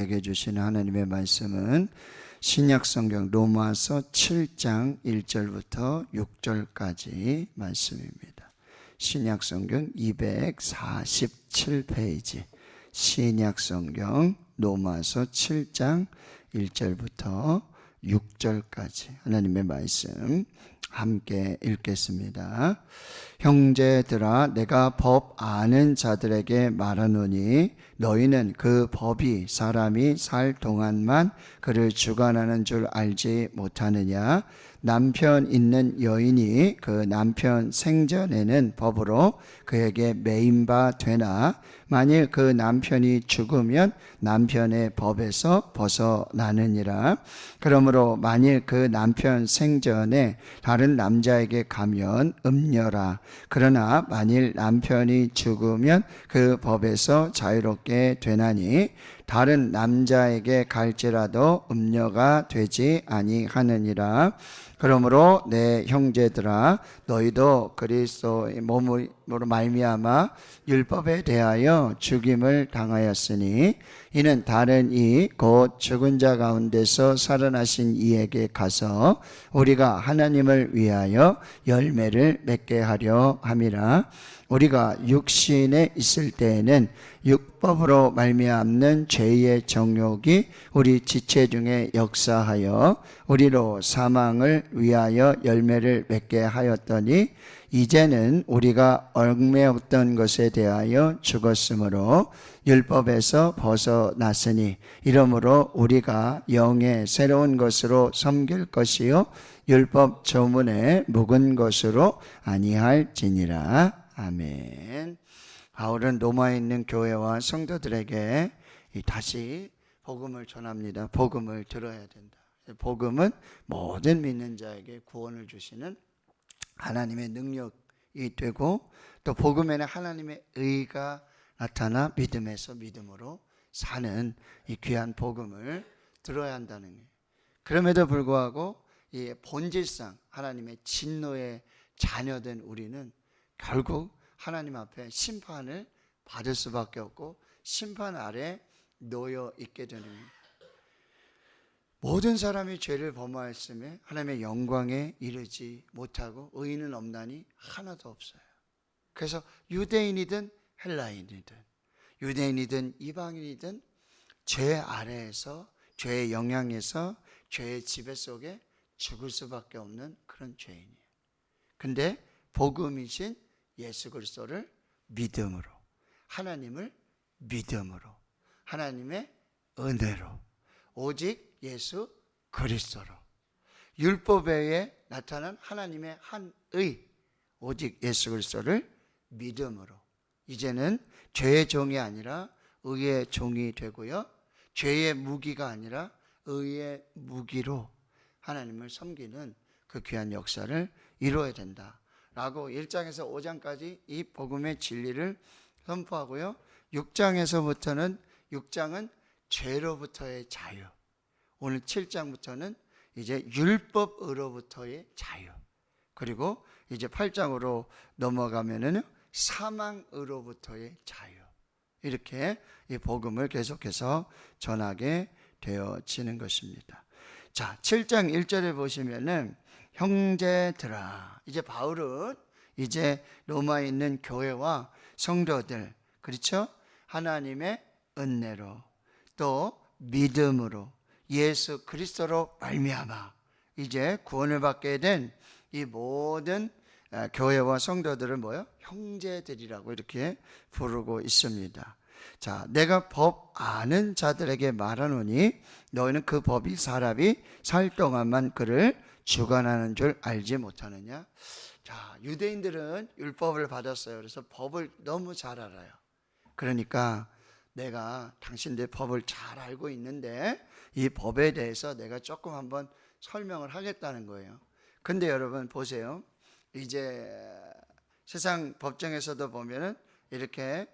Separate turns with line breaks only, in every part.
우리에게 주시는 하나님의 말씀은 신약성경 로마서 7장 1절부터 6절까지 말씀입니다. 신약성경 247페이지 신약성경 로마서 7장 1절부터 6절까지 하나님의 말씀 함께 읽겠습니다. 형제들아, 내가 법 아는 자들에게 말하노니 너희는 그 법이 사람이 살 동안만 그를 주관하는 줄 알지 못하느냐? 남편 있는 여인이 그 남편 생전에는 법으로 그에게 매임바 되나 만일 그 남편이 죽으면 남편의 법에서 벗어나느니라. 그러므로 만일 그 남편 생전에 다른 남자에게 가면 음녀라. 그러나 만일 남편이 죽으면 그 법에서 자유롭게 되나니 다른 남자에게 갈지라도 음녀가 되지 아니하느니라. 그러므로 내 형제들아, 너희도 그리스도의 몸으로 말미암아 율법에 대하여 죽임을 당하였으니 이는 다른 이 곧 죽은 자 가운데서 살아나신 이에게 가서 우리가 하나님을 위하여 열매를 맺게 하려 함이라. 우리가 육신에 있을 때에는 율법으로 말미암는 죄의 정욕이 우리 지체 중에 역사하여 우리로 사망을 위하여 열매를 맺게 하였더니 이제는 우리가 얽매였던 것에 대하여 죽었으므로 율법에서 벗어났으니 이러므로 우리가 영의 새로운 것으로 섬길 것이요 율법 조문에 묵은 것으로 아니할지니라. 아멘. 바울은 로마에 있는 교회와 성도들에게 다시 복음을 전합니다. 복음을 들어야 된다. 복음은 모든 믿는 자에게 구원을 주시는 하나님의 능력이 되고 또 복음에는 하나님의 의가 나타나 믿음에서 믿음으로 사는 이 귀한 복음을 들어야 한다는 거예요. 그럼에도 불구하고 이 본질상 하나님의 진노의 자녀된 우리는 결국 하나님 앞에 심판을 받을 수밖에 없고 심판 아래 놓여 있게 되는 거예요. 모든 사람이 죄를 범하였음에 하나님의 영광에 이르지 못하고 의인은 없나니 하나도 없어요. 그래서 유대인이든 헬라인이든 유대인이든 이방인이든 죄 아래에서 죄의 영향에서 죄의 지배 속에 죽을 수밖에 없는 그런 죄인이에요. 근데 복음이신 예수 그리스도를 믿음으로, 하나님을 믿음으로, 하나님의 은혜로, 오직 예수 그리스도로, 율법 외에 나타난 하나님의 한 의, 오직 예수 그리스도를 믿음으로 이제는 죄의 종이 아니라 의의 종이 되고요, 죄의 무기가 아니라 의의 무기로 하나님을 섬기는 그 귀한 역사를 이루어야 된다 라고 1장에서 5장까지 이 복음의 진리를 선포하고요, 6장에서부터는 6장은 죄로부터의 자유, 오늘 7장부터는 이제 율법으로부터의 자유, 그리고 이제 8장으로 넘어가면은 사망으로부터의 자유, 이렇게 이 복음을 계속해서 전하게 되어지는 것입니다. 자, 7장 1절에 보시면은 형제들아, 이제 바울은 이제 로마에 있는 교회와 성도들, 그렇죠? 하나님의 은혜로 또 믿음으로 예수 그리스도로 말미암아 이제 구원을 받게 된 이 모든 교회와 성도들을 뭐요? 형제들이라고 이렇게 부르고 있습니다. 자, 내가 법 아는 자들에게 말하노니 너희는 그 법이 사람이 살 동안만 그를 주관하는 줄 알지 못하느냐? 자, 유대인들은 율법을 받았어요. 그래서 법을 너무 잘 알아요. 그러니까 내가 당신들 법을 잘 알고 있는데 이 법에 대해서 내가 조금 한번 설명을 하겠다는 거예요. 근데 여러분 보세요. 이제 세상 법정에서도 보면은 이렇게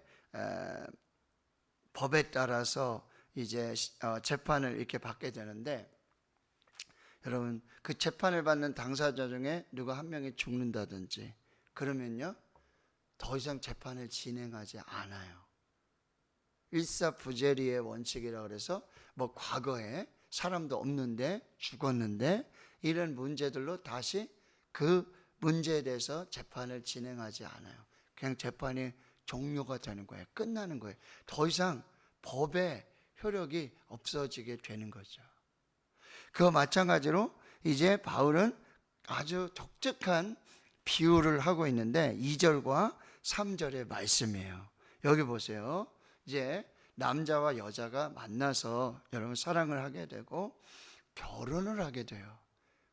법에 따라서 이제 재판을 이렇게 받게 되는데, 여러분 그 재판을 받는 당사자 중에 누가 한 명이 죽는다든지 그러면요 더 이상 재판을 진행하지 않아요. 일사부재리의 원칙이라고 해서 뭐 과거에 사람도 없는데 죽었는데 이런 문제들로 다시 그 문제에 대해서 재판을 진행하지 않아요. 그냥 재판이 종료가 되는 거예요. 끝나는 거예요. 더 이상 법의 효력이 없어지게 되는 거죠. 그와 마찬가지로 이제 바울은 아주 독특한 비유를 하고 있는데 2절과 3절의 말씀이에요. 여기 보세요. 이제 남자와 여자가 만나서 여러분 사랑을 하게 되고 결혼을 하게 돼요.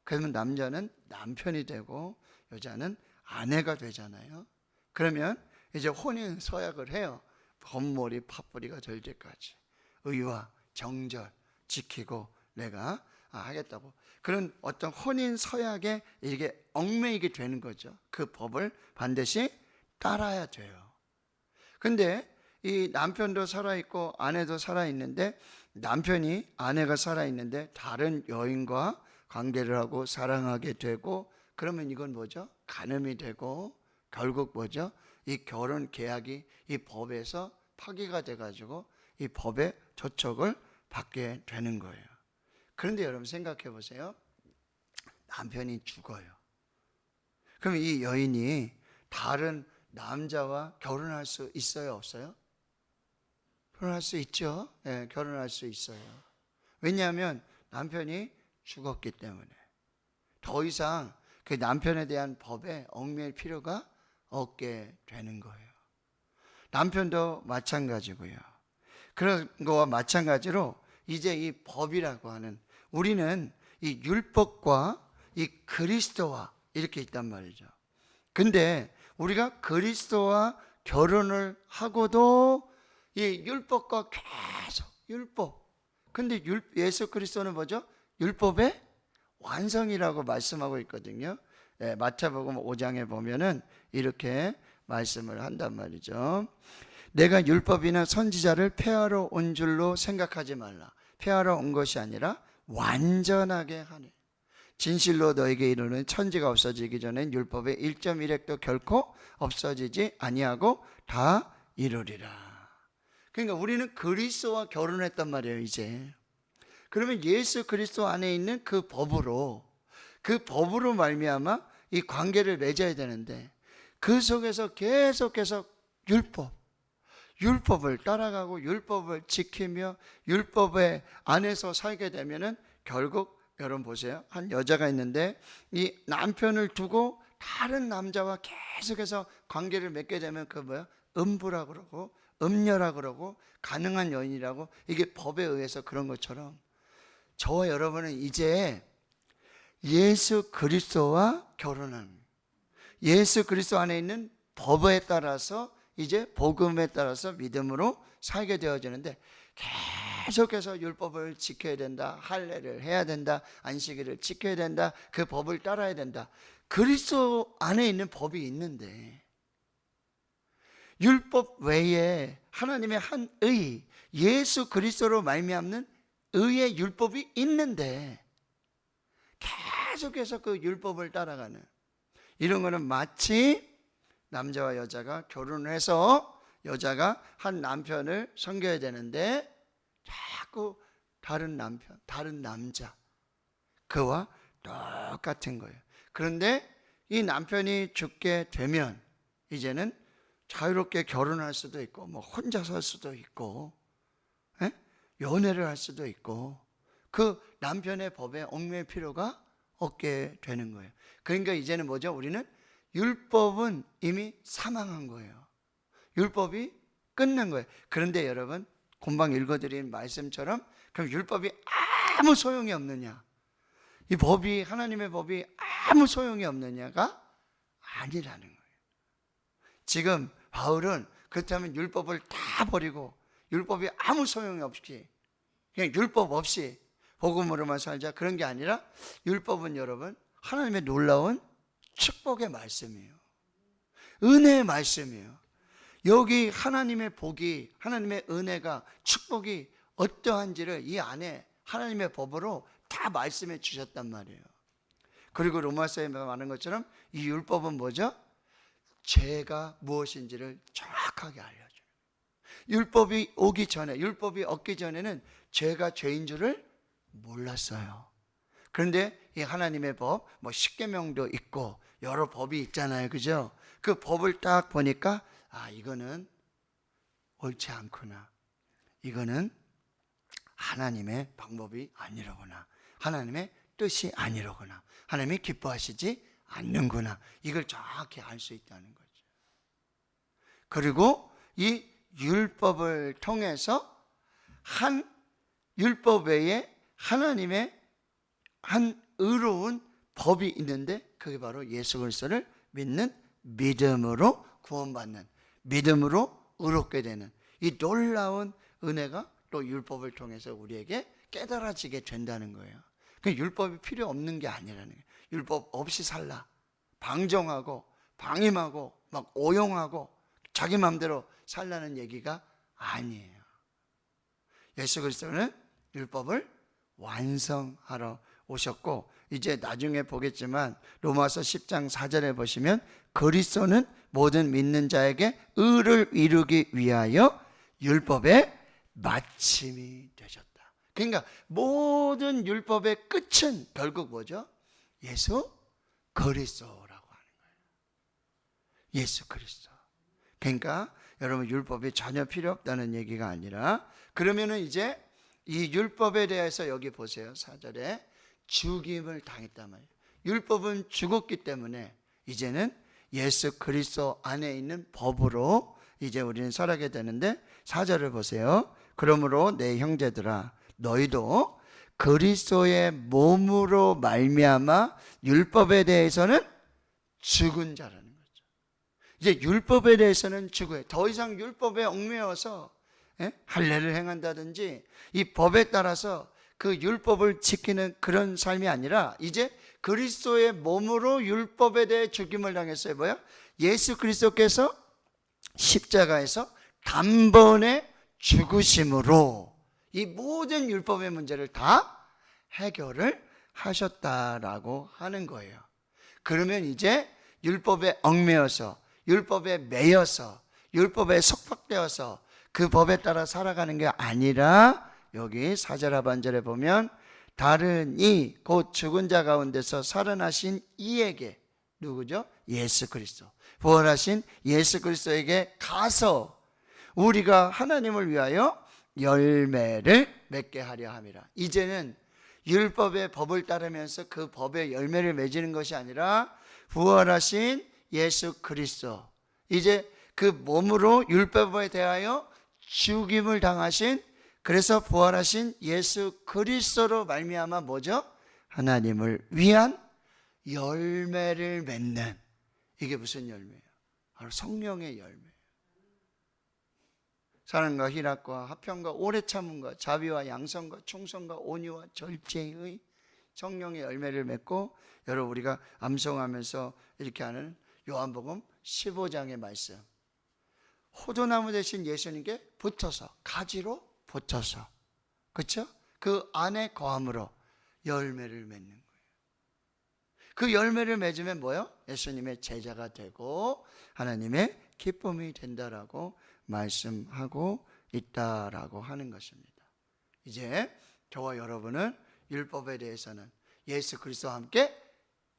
그러면 남자는 남편이 되고 여자는 아내가 되잖아요. 그러면 이제 혼인 서약을 해요. 번머리 팥뿌리가 될 때까지 의와 정절 지키고 내가 하겠다고. 그런 어떤 혼인 서약에 이게 얽매이게 되는 거죠. 그 법을 반드시 따라야 돼요. 근데 이 남편도 살아있고 아내도 살아있는데 남편이 아내가 살아있는데 다른 여인과 관계를 하고 사랑하게 되고 그러면 이건 뭐죠? 간음이 되고 결국 뭐죠? 이 결혼 계약이 이 법에서 파기가 돼가지고 이 법의 조촉을 받게 되는 거예요. 그런데 여러분 생각해 보세요. 남편이 죽어요. 그럼 이 여인이 다른 남자와 결혼할 수 있어요, 없어요? 결혼할 수 있죠. 네, 결혼할 수 있어요. 왜냐하면 남편이 죽었기 때문에 더 이상 그 남편에 대한 법에 얽매일 필요가 없게 되는 거예요. 남편도 마찬가지고요. 그런 거와 마찬가지로 이제 이 법이라고 하는 우리는 이 율법과 이 그리스도와 이렇게 있단 말이죠. 근데 우리가 그리스도와 결혼을 하고도 이 율법과 계속 율법. 근데 예수 그리스도는 뭐죠? 율법의 완성이라고 말씀하고 있거든요. 네, 마태복음 5장에 보면은 이렇게 말씀을 한단 말이죠. 내가 율법이나 선지자를 폐하러 온 줄로 생각하지 말라. 폐하러 온 것이 아니라 완전하게 하네. 진실로 너에게 이르는 천지가 없어지기 전엔 율법의 1.1획도 결코 없어지지 아니하고 다 이루리라. 그러니까 우리는 그리스도와 결혼했단 말이에요, 이제. 그러면 예수 그리스도 안에 있는 그 법으로 말미암아 이 관계를 맺어야 되는데 그 속에서 계속해서 율법을 따라가고 율법을 지키며 율법의 안에서 살게 되면은 결국 여러분 보세요. 한 여자가 있는데 이 남편을 두고 다른 남자와 계속해서 관계를 맺게 되면 그 뭐야? 음부라 그러고 음녀라 그러고 가능한 여인이라고 이게 법에 의해서 그런 것처럼 저와 여러분은 이제 예수 그리스도와 결혼한 예수 그리스도 안에 있는 법에 따라서 이제 복음에 따라서 믿음으로 살게 되어지는데 계속해서 율법을 지켜야 된다. 할례를 해야 된다. 안식일을 지켜야 된다. 그 법을 따라야 된다. 그리스도 안에 있는 법이 있는데 율법 외에 하나님의 한 의, 예수 그리스도로 말미암는 의의 율법이 있는데 계속해서 그 율법을 따라가는 이런 거는 마치 남자와 여자가 결혼을 해서 여자가 한 남편을 섬겨야 되는데 자꾸 다른 남편, 다른 남자 그와 똑같은 거예요. 그런데 이 남편이 죽게 되면 이제는 자유롭게 결혼할 수도 있고 뭐 혼자 살 수도 있고 연애를 할 수도 있고 그 남편의 법에 얽매일 필요가 없게 되는 거예요. 그러니까 이제는 뭐죠? 우리는 율법은 이미 사망한 거예요. 율법이 끝난 거예요. 그런데 여러분 금방 읽어드린 말씀처럼 그럼 율법이 아무 소용이 없느냐? 이 법이 하나님의 법이 아무 소용이 없느냐가 아니라는 거예요. 지금 바울은 그렇다면 율법을 다 버리고 율법이 아무 소용이 없이 그냥 율법 없이 복음으로만 살자 그런 게 아니라 율법은 여러분 하나님의 놀라운 축복의 말씀이에요. 은혜의 말씀이에요. 여기 하나님의 복이 하나님의 은혜가 축복이 어떠한지를 이 안에 하나님의 법으로 다 말씀해 주셨단 말이에요. 그리고 로마서에 말하는 것처럼 이 율법은 뭐죠? 죄가 무엇인지를 정확하게 알려줘요. 율법이 오기 전에, 율법이 얻기 전에는 죄가 죄인 줄을 몰랐어요. 그런데 이 하나님의 법, 뭐 십계명도 있고 여러 법이 있잖아요, 그죠? 그 법을 딱 보니까 이거는 옳지 않구나, 이거는 하나님의 방법이 아니로구나, 하나님의 뜻이 아니로구나, 하나님이 기뻐하시지 않는구나, 이걸 정확히 알 수 있다는 거죠. 그리고 이 율법을 통해서 한 율법 외에 하나님의 한 의로운 법이 있는데, 그게 바로 예수 그리스도를 믿는 믿음으로 구원받는, 믿음으로 의롭게 되는 이 놀라운 은혜가 또 율법을 통해서 우리에게 깨달아지게 된다는 거예요. 율법이 필요 없는 게 아니라는 거예요. 율법 없이 살라, 방종하고 방임하고 막 오용하고 자기 마음대로 살라는 얘기가 아니에요. 예수 그리스도는 율법을 완성하러 오셨고, 이제 나중에 보겠지만 로마서 10장 4절에 보시면 그리스도는 모든 믿는 자에게 의를 이루기 위하여 율법의 마침이 되셨다. 그러니까 모든 율법의 끝은 결국 뭐죠? 예수 그리스도라고 하는 거예요. 예수 그리스도. 그러니까 여러분, 율법이 전혀 필요 없다는 얘기가 아니라, 그러면은 이제 이 율법에 대해서 여기 보세요. 4절에 죽임을 당했단 말이에요. 율법은 죽었기 때문에 이제는 예수 그리스도 안에 있는 법으로 이제 우리는 살아가게 되는데, 4절을 보세요. 그러므로 내 형제들아, 너희도 그리스도의 몸으로 말미암아 율법에 대해서는 죽은 자라는 거죠. 이제 율법에 대해서는 죽어요. 더 이상 율법에 얽매여서 할례를 행한다든지 이 법에 따라서 그 율법을 지키는 그런 삶이 아니라, 이제 그리스도의 몸으로 율법에 대해 죽임을 당했어요. 뭐야? 예수 그리스도께서 십자가에서 단번에 죽으심으로 이 모든 율법의 문제를 다 해결을 하셨다라고 하는 거예요. 그러면 이제 율법에 얽매여서, 율법에 매여서, 율법에 속박되어서 그 법에 따라 살아가는 게 아니라, 여기 4절 하반절에 보면 다른 이 곧 죽은 자 가운데서 살아나신 이에게, 누구죠? 예수 그리스도, 부활하신 예수 그리스도에게 가서 우리가 하나님을 위하여 열매를 맺게 하려 함이라. 이제는 율법의 법을 따르면서 그 법의 열매를 맺는 것이 아니라 부활하신 예수 그리스도, 이제 그 몸으로 율법에 대하여 죽임을 당하신, 그래서 부활하신 예수 그리스도로 말미암아 뭐죠? 하나님을 위한 열매를 맺는, 이게 무슨 열매예요? 바로 성령의 열매예요. 사랑과 희락과 화평과 오래 참음과 자비와 양선과 충성과 온유와 절제의 성령의 열매를 맺고, 여러분 우리가 암송하면서 이렇게 하는 요한복음 15장의 말씀, 호두나무 대신 예수님께 붙어서, 가지로 붙어서, 그렇죠? 그 안에 거함으로 열매를 맺는 거예요. 그 열매를 맺으면 뭐요? 예수님의 제자가 되고 하나님의 기쁨이 된다라고 말씀하고 있다라고 하는 것입니다. 이제 저와 여러분은 율법에 대해서는 예수 그리스도와 함께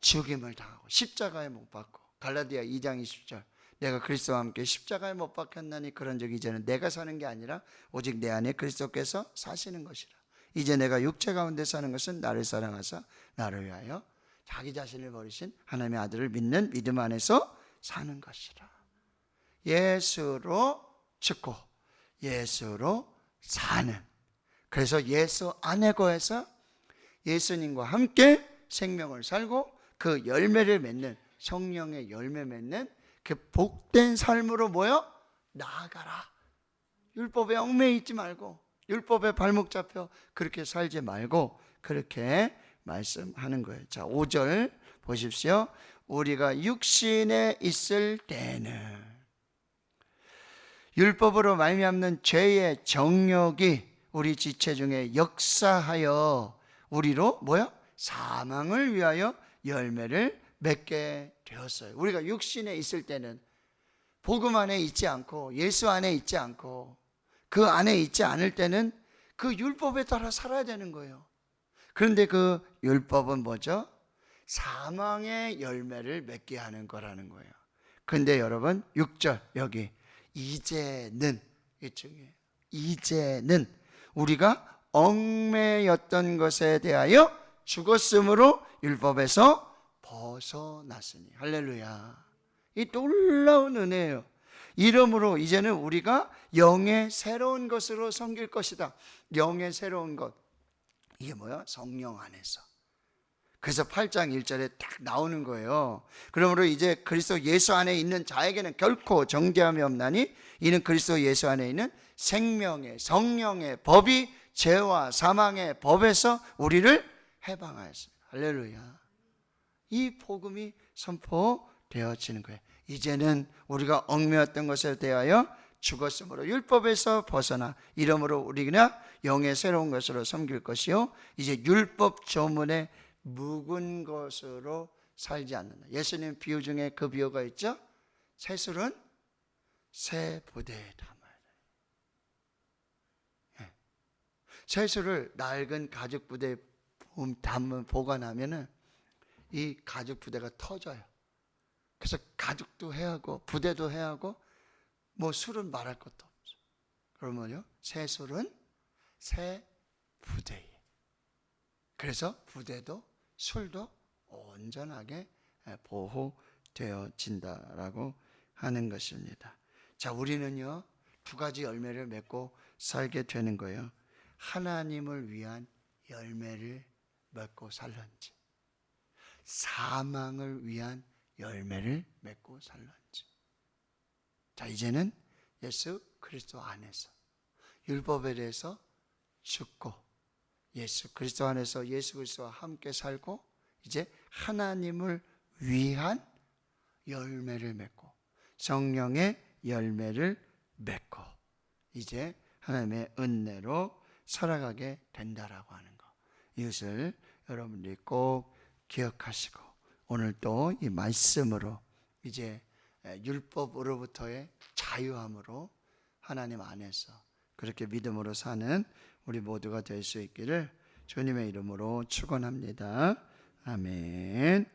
죽임을 당하고 십자가에 못 박고, 갈라디아 2장 20절, 내가 그리스도와 함께 십자가에 못 박혔나니 그런즉 이제는 내가 사는 게 아니라 오직 내 안에 그리스도께서 사시는 것이라. 이제 내가 육체 가운데 사는 것은 나를 사랑하사 나를 위하여 자기 자신을 버리신 하나님의 아들을 믿는 믿음 안에서 사는 것이라. 예수로 죽고 예수로 사는, 그래서 예수 안에 거해서 예수님과 함께 생명을 살고 그 열매를 맺는, 성령의 열매 맺는 그 복된 삶으로 모여 나아가라. 율법에 얽매여 있지 말고, 율법에 발목 잡혀 그렇게 살지 말고, 그렇게 말씀하는 거예요. 자, 5절 보십시오. 우리가 육신에 있을 때는 율법으로 말미암는 죄의 정욕이 우리 지체 중에 역사하여 우리로 뭐야? 사망을 위하여 열매를 맺게 되었어요. 우리가 육신에 있을 때는 복음 안에 있지 않고 예수 안에 있지 않고 그 안에 있지 않을 때는 그 율법에 따라 살아야 되는 거예요. 그런데 그 율법은 뭐죠? 사망의 열매를 맺게 하는 거라는 거예요. 근데 여러분 6절 여기 이제는, 이 중에 이제는 우리가 얽매였던 것에 대하여 죽었으므로 율법에서 벗어났으니. 할렐루야. 이 놀라운 은혜예요. 이러므로 이제는 우리가 영의 새로운 것으로 섬길 것이다. 영의 새로운 것, 이게 뭐야? 성령 안에서. 그래서 8장 1절에 딱 나오는 거예요. 그러므로 이제 그리스도 예수 안에 있는 자에게는 결코 정죄함이 없나니 이는 그리스도 예수 안에 있는 생명의 성령의 법이 죄와 사망의 법에서 우리를 해방하였습니다. 할렐루야. 이 복음이 선포되어지는 거예요. 이제는 우리가 얽매였던 것에 대하여 죽었으므로 율법에서 벗어나 이러므로 우리는 영의 새로운 것으로 섬길 것이요 이제 율법 조문에 묵은 것으로 살지 않는다. 예수님 비유 중에 그 비유가 있죠. 새술은 새 부대에 담아야 돼. 새술을 낡은 가죽 부대에 보관하면은 이 가죽 부대가 터져요. 그래서 가죽도 해야 하고 부대도 해야 하고 뭐 술은 말할 것도 없죠. 그러면요 새술은 새 부대에. 그래서 부대도 술도 온전하게 보호되어진다라고 하는 것입니다. 자, 우리는요 두 가지 열매를 맺고 살게 되는 거예요. 하나님을 위한 열매를 맺고 살런지, 사망을 위한 열매를 맺고 살런지. 자, 이제는 예수 그리스도 안에서 율법에 대해서 죽고 예수 그리스도 안에서 예수 그리스도와 함께 살고 이제 하나님을 위한 열매를 맺고 성령의 열매를 맺고 이제 하나님의 은혜로 살아가게 된다라고 하는 거, 이것을 여러분들이 꼭 기억하시고 오늘 또 이 말씀으로 이제 율법으로부터의 자유함으로 하나님 안에서 그렇게 믿음으로 사는 우리 모두가 될 수 있기를 주님의 이름으로 축원합니다. 아멘.